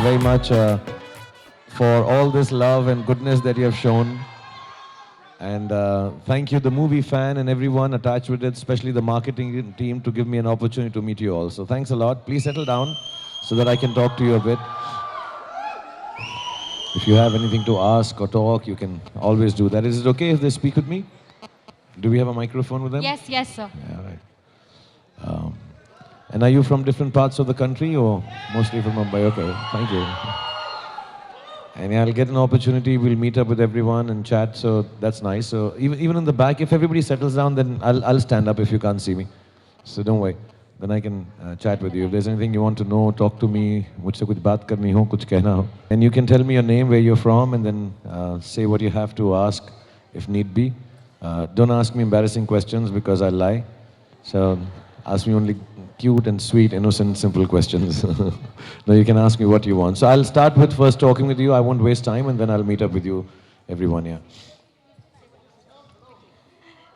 very much for all this love and goodness that you have shown. And thank you, the movie fan and everyone attached with it, especially the marketing team, to give me an opportunity to meet you all. So thanks a lot. Please settle down so that I can talk to you a bit. If you have anything to ask or talk, you can always do that. Is it okay if they speak with me? Do we have a microphone with them? Yes, yes, sir. Yeah, right. And are you from different parts of the country or mostly from Mumbai? Okay, thank you. And I'll get an opportunity, we'll meet up with everyone and chat, so that's nice. So even in the back, if everybody settles down, then I'll stand up if you can't see me. So don't worry, then I can chat with you. If there's anything you want to know, talk to me, मुझसे कुछ बात करनी हो, कुछ कहना हो. And you can tell me your name, where you're from, and then say what you have to ask if need be. Don't ask me embarrassing questions because I lie. So ask me only cute and sweet, innocent, simple questions. No, you can ask me what you want. So I'll start with first talking with you. I won't waste time, and then I'll meet up with you, everyone here.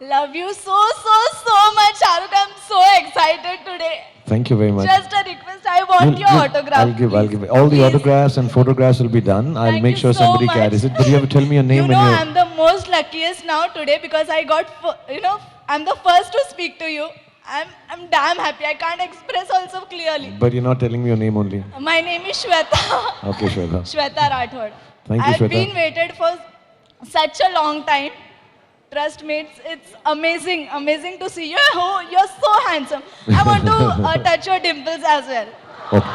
Love you so much, Shahrukh. I'm so excited today. Thank you very much. Just a request, I want your autograph. I'll give. All the Please. autographs and photographs will be done. I'll Thank make you sure so somebody much. carries it. But you have to tell me your name You know, when I'm the most luckiest now today because I got, I'm the first to speak to you. I'm damn happy. I can't express also clearly. But you're not telling me your name only. My name is Shweta. Okay, Shweta. Shweta Rathod. Thank you, I've Shweta. been waited for such a long time. Trust me, it's amazing to see you. Oh, you're so handsome. I want to touch your dimples as well. Okay.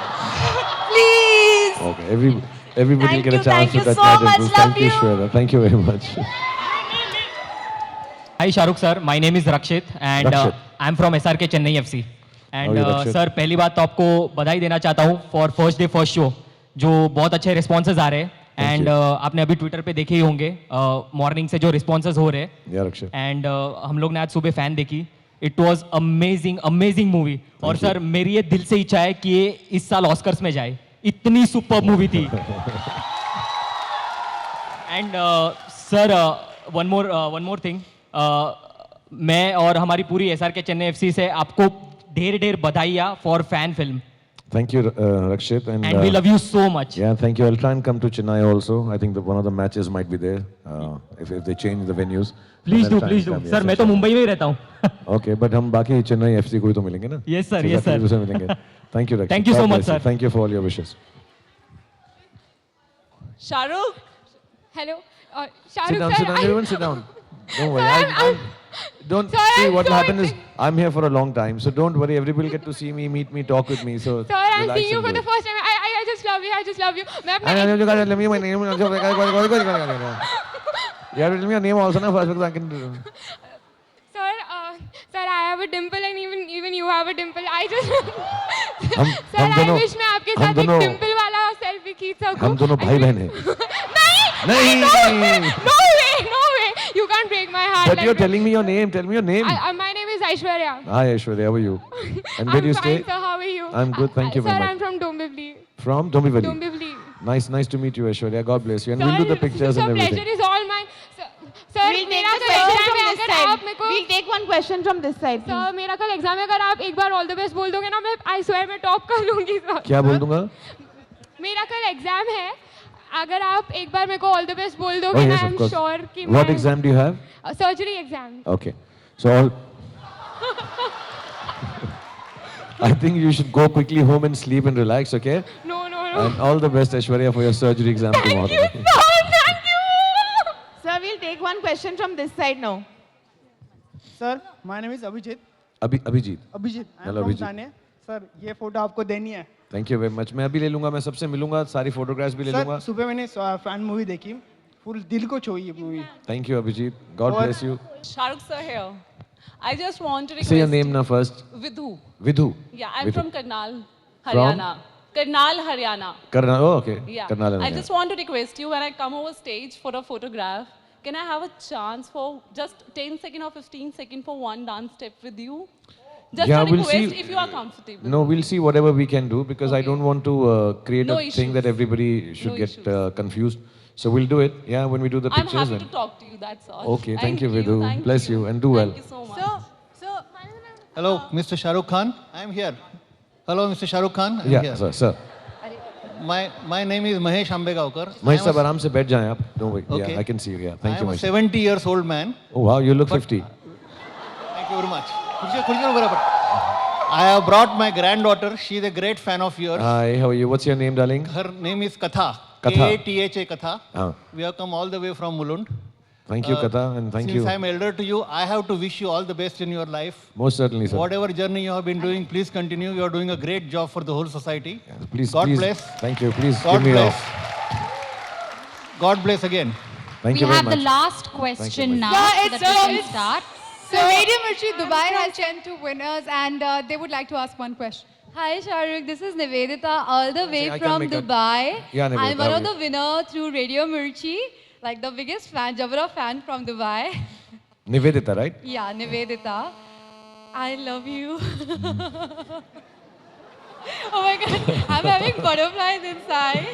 Please. Okay. Everybody Thank will get a you, chance thank you to touch so my much. dimples. Love Thank you, you. Shweta. Thank you very much. Hi Shahrukh sir, my name is Rakshit and Rakshit. I'm from SRK Chennai FC. How are you, Rakshit? Sir पहली बात तो आपको बधाई देना चाहता हूँ for first day first show जो बहुत अच्छे रिस्पॉन्सेज आ रहे हैं एंड आपने अभी ट्विटर पे देखे ही होंगे मॉर्निंग से जो रिस्पॉन्सेज हो रहे हैं Yeah, Rakshit. एंड हम लोग ने आज सुबह फैन देखी इट वॉज अमेजिंग मूवी और you. सर मेरी ये दिल से इच्छा है कि ये इस साल ऑस्कर्स में जाए इतनी सुपर मूवी थी and sir one more thing मैं और हमारी पूरी SRK चेन्नई एफसी से आपको ढेर बधाइयाँ for fan film Thank you, Rakshit. And we love you so much Yeah, thank you. I'll try and come to Chennai also. I think one of the matches might be there if they change the venues. Please Then I'll do try and come. Sir Yes, मैं तो sure. Mumbai में ही रहता हूँ Okay, but हम बाकी Chennai FC को ही तो मिलेंगे ना? Yes, sir. ठीक है, Yes, sir. फिर उसे मिलेंगे. Thank you, Rakshit. Thank you God so much, bless you. sir. Thank you for all your wishes. Shahrukh. Hello. Sit Shahrukh down, sir, sit down. Everyone sit down. Don't worry. Sir, Don't Sir, see I'm what will so happen is excited. I'm here for a long time, so don't worry. Everybody will get to see me, meet me, talk with me. So Sir, I'm relax seeing you and for do the it. first time. I just love you. I just love you. मैं अपने You have to tell me your name also na first because I can. sir, I have a dimple and even you have a dimple. I just हम sir, I दोनों wish मैं आपके हम साथ एक दोनों dimple वाला सेल्फी खींच सकूं. हम दोनों भाई बहन हैं. नहीं नहीं. no way. You can't break my heart. But like you're that. telling me your name. Tell me your name. My name is Aishwarya. Hi Aishwarya, how are you? And where I'm do you fine, stay? sir. How are you? I'm good, thank you very Sir, much. I'm from Dombivli. From Dombivli. Dombivli. Nice to meet you, Aishwarya. God bless you. And Sir, we'll do the pictures sir, and everything. pleasure is all mine. Sir, We'll take मेरा the कल question exam from है this अगर side. आप मेरे को We'll take one question from this side. please. Sir मेरा कल exam है अगर आप एक बार ऑल द बेस्ट बोल दोगे ना मैं आई स्वेयर मैं टॉप कर लूंगी सर क्या बोल दूंगा? मेरा कल एग्जाम है अगर आप एक बार मेरे को ऑल द बेस्ट बोल Oh दोगे ना yes, I of am course. Sure कि What exam do you have? Surgery exam Okay. So all. I think you should go quickly home and sleep and relax, okay? No And all the best, Aishwarya, for your surgery exam tomorrow. Thank you Sir, we'll take one question from this side now. Sir, my name is Abhijit. Abhijit. Abhijit, I'm Hello, from Abhijit. Thane. Sir, ये photo आपको देनी है. Thank you very much. मैं अभी ले लूंगा, मैं सबसे मिलूंगा, सारी photographs भी ले लूंगा. सर, सुबह मैंने फैन मूवी देखी. फुल दिल को छुई ये movie. Thank you, Abhijit. God और- bless you. Shahrukh sir here. I just want to request Say your name now first. Vidhu. Vidhu. Yeah, I'm Vidhu. from Karnal, Haryana. Karnal, Haryana. Karnal. Oh, okay. Yeah. Karnal. I just want to request you when I come over stage for a photograph, can I have a chance for just 10 second or 15 second for one dance step with you? Just Yeah, a we'll request see. if you are comfortable. No, we'll see whatever we can do because I Okay. don't want to create No a thing issues. that everybody should No get issues. confused. So we'll do it. Yeah, when we do the I'm pictures. happy then. to talk to you, that's all. Okay, thank you, Vidhu. thank Bless you and do well. Thank you so much. So, Hello, Mr. Shah Rukh Khan. I am here. Hello, Mr. Shah Rukh Khan. I am Yeah, here. sir. My name is Mahesh Ambegaonkar. Mahesh sir, आराम से बैठ जाएं आप. Don't wait. Okay. Yeah, I can see you. Yeah, I thank you, am a Mahesh. 70 years old man. Oh wow, you look 50. Thank you very much. खुर्ची बराबर. I have brought my granddaughter. She is a great fan of yours. Hi, how are you? What's your name, darling? Her name is Katha. Katha. Katha. Katha. Ah. We have come all the way from Mulund. Thank you, Katha, and thank Since you. I am elder to you, I have to wish you all the best in your life. Most certainly, sir. Whatever journey you have been doing, please continue. You are doing a great job for the whole society. Please, God please. bless. Thank you. Please God give me bless. off. God bless again. Thank We you very have much. the last question now, Yeah, so that we can start. So Radio Mirchi Dubai has sent 2 winners and they would like to ask one question. Hi Shahrukh, this is Nivedita all the way I can from make a- Dubai. Yeah, Nivedita, I'm one how of are the winner through Radio Mirchi, like the biggest fan, Jabra fan from Dubai. Nivedita, right? Yeah, Nivedita. I love you. Oh my god, I'm having butterflies inside.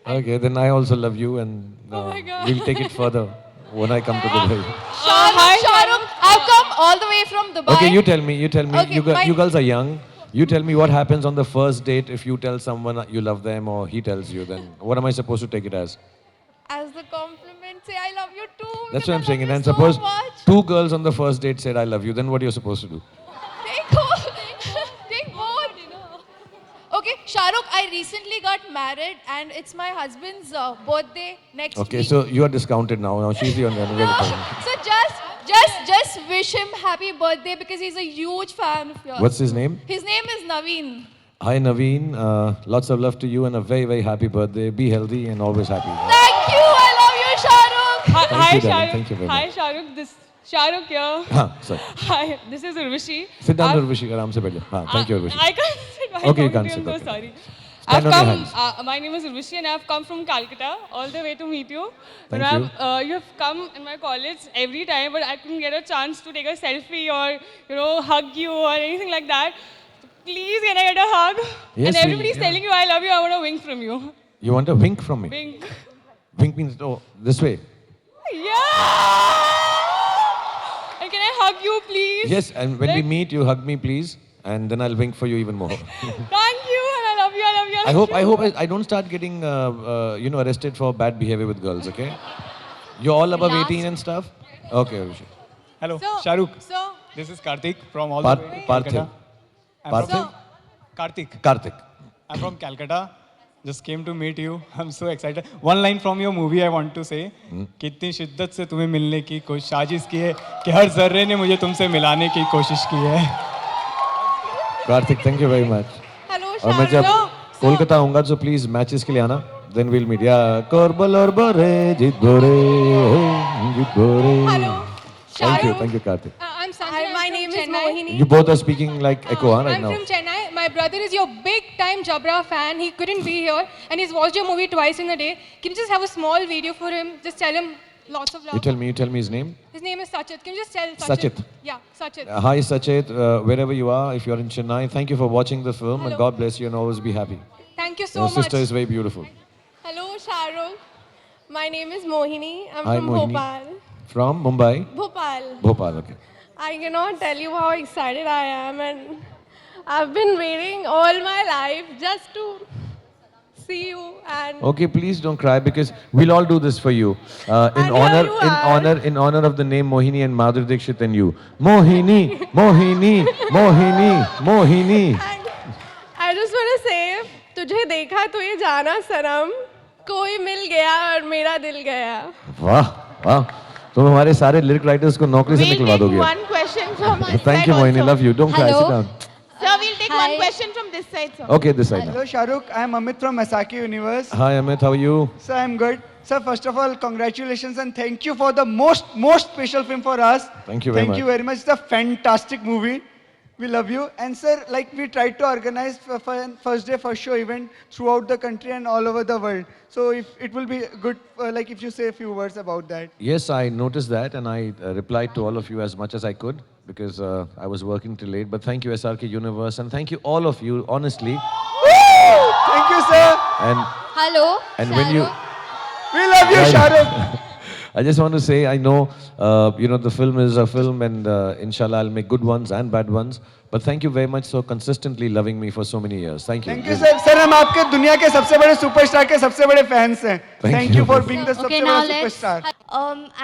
Okay, then I also love you, and Oh my God. we'll take it further when I come to Dubai. Shahrukh, I've come all the way from Dubai. Okay, you tell me. Okay, You girls are young. You tell me what happens on the first date if you tell someone you love them or he tells you. Then what am I supposed to take it as? As the compliment, say I love you too. That's because what I I'm saying. love And you suppose so much. 2 girls on the first date said I love you. Then what are you supposed to do? Take both. Take both. Okay, Shahrukh, I recently got married and it's my husband's birthday next Okay, week. so you are discounted now. Now she's the only one. So just wish him happy birthday because he's a huge fan of yours. What's his name? His name is Naveen. Hi Naveen. Lots of love to you and a very, very happy birthday. Be healthy and always happy. Thank you. I love you, Shahrukh. Hi, Thank hi you, darling. Shahrukh. Thank you very Hi much. Shahrukh. This Shahrukh here. Sorry. Hi, this is Urvashi. Sit down, I've- Urvashi. Aram se baith jao. Thank you, Urvashi. I can't sit. While Okay, you talking can't to him, sit, though, okay. sorry. Stand I've on your come. hands. My name is Urvashi, and I've come from Calcutta all the way to meet you. Thank And you. you have come in my college every time, but I couldn't get a chance to take a selfie or hug you or anything like that. So please, can I get a hug? Yes, and we- everybody's yeah. telling you I love you. I want a wink from you. You want a wink from me? Wink. Wink means this way. Yeah. And can I hug you, please? Yes, and when we Like- meet, you hug me, please, and then I'll wink for you even more. Thank you, and I love you. I love you. I hope I don't start getting arrested for bad behavior with girls. Okay? You're all above 18 and stuff. Okay, Urvashi. Hello, So, Shahrukh. So, This is Karthik from all the way. Parthiv. Parthiv? Karthik. Karthik. I'm from Calcutta. Just came to meet you. I'm so excited. One line from your movie I want to say. कितनी शिद्दत से तुम्हें मिलने की कोशिश साजिश की है कि हर जर्रे ने मुझे तुमसे मिलाने की कोशिश की है. Karthik, thank you very much. hello और मैं जब Shahrukh. कोलकाता आऊंगा तो प्लीज मैचेस के लिए आना. Then we'll meet. Yeah, कोरबल और बोरे जीत बोरे जीत बोरे. Hello, Thank you, Shahrukh. Karthik. I'm Sanjana. My name is Mohini. You both are speaking like echo, huh, right I'm now. from Chennai. My brother is your big time Jabra fan. He couldn't be here and he's watched your movie twice in a day. Can you just have a small video for him? Just tell him lots of love. You tell me his name. His name is Sachit. Can you just tell Sachit? Sachit. Yeah, Sachit. Hi Sachit, wherever you are, if you're in Chennai, thank you for watching the film and Hello. God bless you and always be happy. Thank you so Your much. sister is very beautiful. Hello Shahrukh. My name is Mohini. I'm Hi, from Mohini. Bhopal. From Mumbai? Bhopal. Bhopal, okay. I cannot tell you how excited I am, and I've been waiting all my life just to see you. And Okay, please don't cry because we'll all do this for you. In And here honor, you in are. honor, in honor of the name Mohini and Madhuri Dixit and you. Mohini, Mohini, Mohini, Mohini. And I just want to say, तुझे देखा तो ये जाना सनम, कोई मिल गया और मेरा दिल गया. वाह, वाह. तुम हमारे सारे लिरिक राइटर्स को नौकरी से We'll निकलवा take दोगे. one question from this Thank side you, Mohini. also. Love you. Don't cry. Sit Hello. down. Sir, we'll take Hi. one question from this side, sir. Okay, this side now. Hello, Shahrukh. I'm Amit from Masaki Universe. Hi, Amit. How are you? Sir, I'm good. Sir, first of all, congratulations and thank you for the most special film for us. Thank you very Thank you much. very much. It's a fantastic movie. We love you. And sir, like we tried to organize for first day first show event throughout the country and all over the world. So if it will be good, like if you say a few words about that. Yes, I noticed that and I replied to all of you as much as I could because I was working till late. But thank you, SRK Universe, and thank you all of you, honestly. Thank you, sir. And Hello. and when you We love you, Shahrukh. I just want to say, I know, the film is a film, and inshallah, I'll make good ones and bad ones. But thank you very much for consistently loving me for so many years. Thank you. Thank you sir. Sir हम आपके दुनिया के सबसे बड़े superstar के सबसे बड़े fans हैं. Thank you for being the सबसे बड़ा superstar.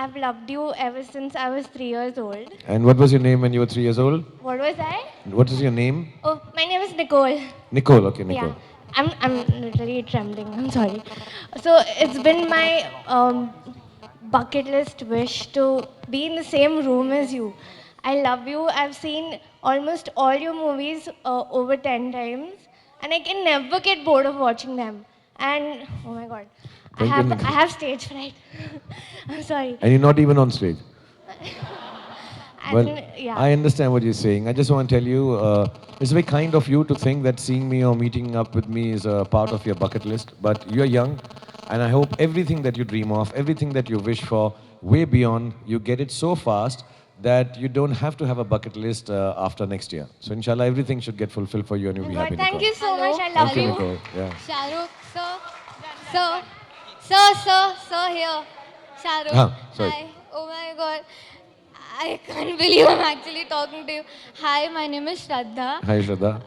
I've loved you ever since I was 3 years old. And what was your name when you were 3 years old? What was I? What is your name? Oh, my name is Nicole. Nicole. Okay, Nicole. Yeah, I'm literally trembling. I'm sorry. So it's been my bucket list wish to be in the same room as you. I love you. I've seen almost all your movies over 10 times, and I can never get bored of watching them. And oh my God, I have stage fright. I'm sorry. And you're not even on stage. Well, Yeah. I understand what you're saying. I just want to tell you, it's very kind of you to think that seeing me or meeting up with me is a part of your bucket list. But you're young, and I hope everything that you dream of, everything that you wish for, way beyond, you get it so fast that you don't have to have a bucket list after next year. So inshallah, everything should get fulfilled for you and you'll be happy. Thank Nicole. you so much. I love Thank you, you. Nicole. Yeah. Shahrukh, sir, here. Shahrukh. Sorry. Hi. Oh my God. I can't believe I'm actually talking to you. Hi, my name is Shraddha. Hi, Shraddha.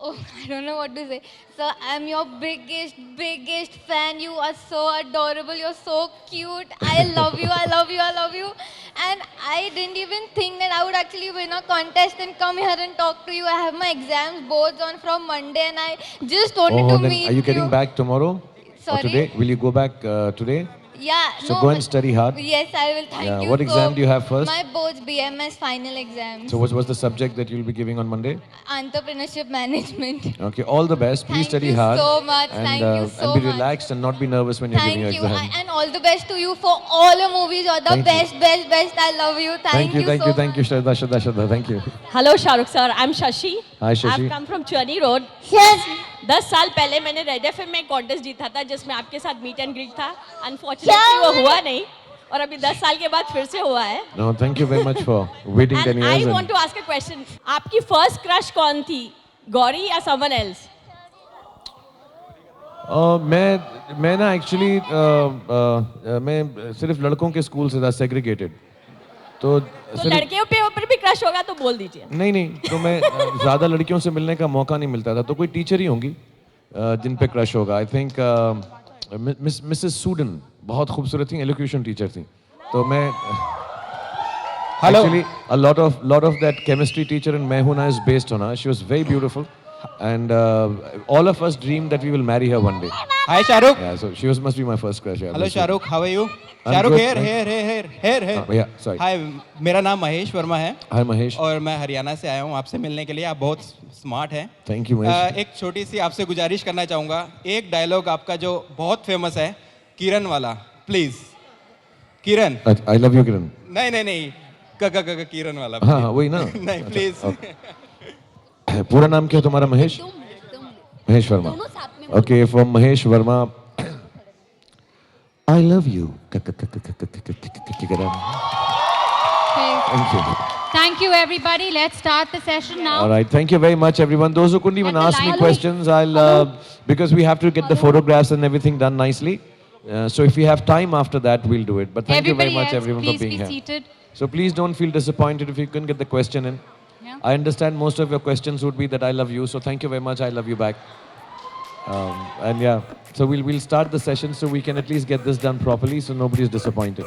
I don't know what to say. So I'm your biggest fan. You are so adorable. You're so cute. I love you. I love you. I love you. And I didn't even think that I would actually win a contest and come here and talk to you. I have my exams boards on from Monday, and I just wanted to Then meet you. are you getting back tomorrow? Sorry? Or today? Will you go back today? Yeah. So go and study hard. Yes, I will. Thank you. What exam do you have first? My boards, BMS final exams. So what's the subject that you'll be giving on Monday? Entrepreneurship management. Okay, all the best. Please Thank study you hard. so much. And, Thank you so and be much. relaxed and not be nervous when you're giving your Thank you. exam. And all the best to you for all your movies. You're the Thank you. best. I love you. Thank you so Thank you, Shraddha. Thank you. Hello Shahrukh sir, I am Shashi. Hi, Shashi. I've come from चुनी road. 10 साल पहले मैंने red FM में contest जीता था जिसमें आपके साथ मीट एंड ग्रीट था. अनफॉर्चुनेटली वो हुआ नहीं और अभी 10 साल के बाद फिर से हुआ है. No, thank you very much for waiting 10 And years. I want to ask a question. आपकी फर्स्ट क्रश कौन थी? गौरी या someone else? मैं ना एक्चुअली मैं सिर्फ लड़कों के स्कूल से था, सेग्रीगेटेड. तो लड़कियों पे ऊपर भी क्रश होगा तो बोल दीजिए. नहीं तो मैं ज़्यादा लड़कियों से मिलने का मौका नहीं मिलता था, तो कोई टीचर ही होंगी जिन पे क्रश होगा. आई थिंक मिसेस सूडन बहुत खूबसूरत थी, एलोक्यूशन टीचर थी. तो मैं actually a lot of that chemistry teacher in Mehuna is based on her. She was very beautiful, and all of us dreamed that we will marry her one day. Hi Shahrukh. Yeah, so she must be my first crush. Yeah, Hello Shahrukh, how are you? I'm Shahrukh, good, here. Yeah, sorry. Hi, मेरा नाम महेश वर्मा है. Hi Mahesh. और मैं हरियाणा से आया हूँ आपसे मिलने के लिए. आप बहुत स्मार्ट हैं. Thank you Mahesh. एक छोटी सी आपसे गुजारिश करना चाहूँगा. एक डायलॉग आपका जो बहुत फेमस है, किरण वाला, please. Kiran. I love you, Kiran. नहीं. किरण वाला. हाँ वही ना. नहीं प्लीज. पूरा नाम क्या है तुम्हारा? Mahesh. Mahesh Verma. Okay, from Mahesh Verma. I love you. Kiran. Thank you. Thank you, everybody. Let's start the session now. All right. Thank you very much, everyone. Those who couldn't even At the ask me line- questions, because we have to get the photographs and everything done nicely. So if we have time after that, we'll do it. But thank you very Everybody much, else, everyone, please for being be here. seated. So please don't feel disappointed if you couldn't get the question in. Yeah. I understand most of your questions would be that I love you. So thank you very much. I love you back. And yeah, so we'll start the session so we can at least get this done properly so nobody's disappointed.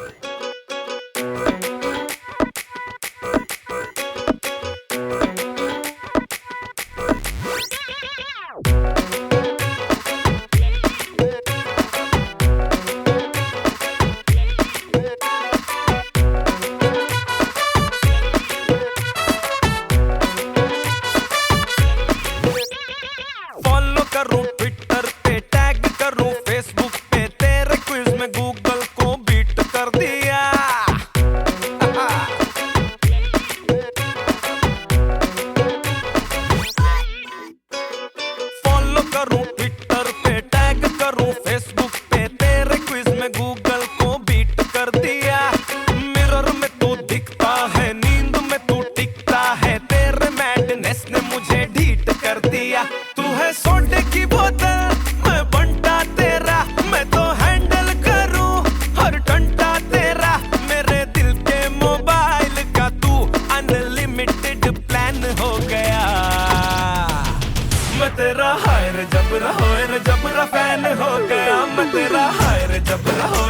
Follow करूं Twitter पे, tag करूं Facebook पे, तेरे quiz में Google को beat कर दिया.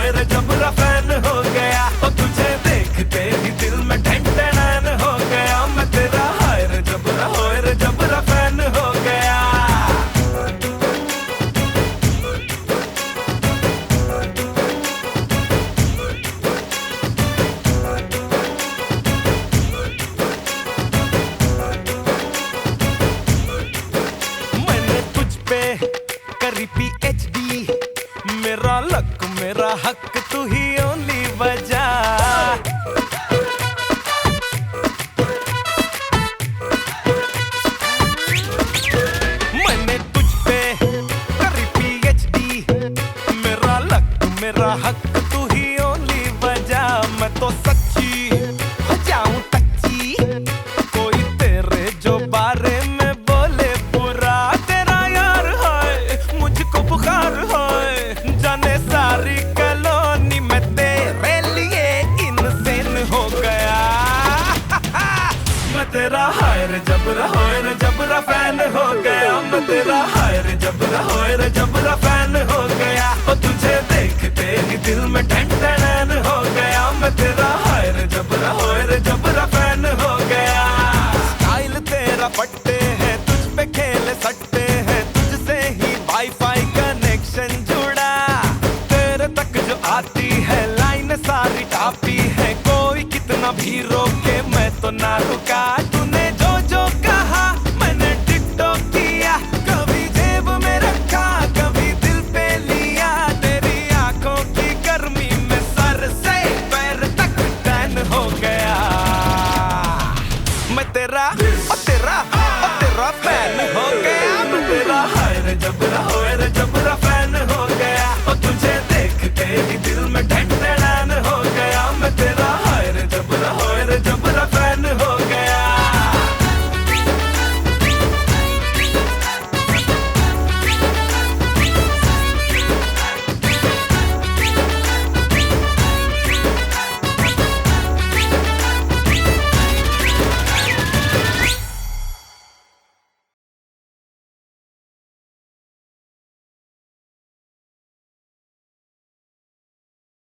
होए रे जबरा फैन हो गया ओ तुझे देखते ही दिल में ठन हो गया मैं तेरा हाय रे जबरा होए रे जबरा फैन हो गया मैंने तुझ पे करी PhD मेरा लक मेरा हक तू ही ओनली वजह मैंने तुझ पे करी PhD मेरा लक मेरा हक तू ही ओनली वजह मैं तो सच्ची हो जाऊं टच्ची कोई तेरे जो बारे में बोले बुरा तेरा यार है मुझको बुखार है जाने सारी कॉलोनी में तेरे लिए इनसेन हो गया मैं तेरा हाय रे जबरा होए रे जबरा फैन हो गया मैं तेरा हाय रे जबरा होए रे जबरा फैन हो गया ओ तुझे देखते ही दिल में ठन हो गया मैं तेरा हाय रे जबरा होए रे जबरा फैन हो गया स्टाइल तेरा फटते हैं तुझ पे खेले सटते हैं तुझसे ही वाईफाई कनेक्शन जुड़ा तेरे तक जो आती है लाइन सारी टापी है कोई कितना भी रोके मैं तो ना रुका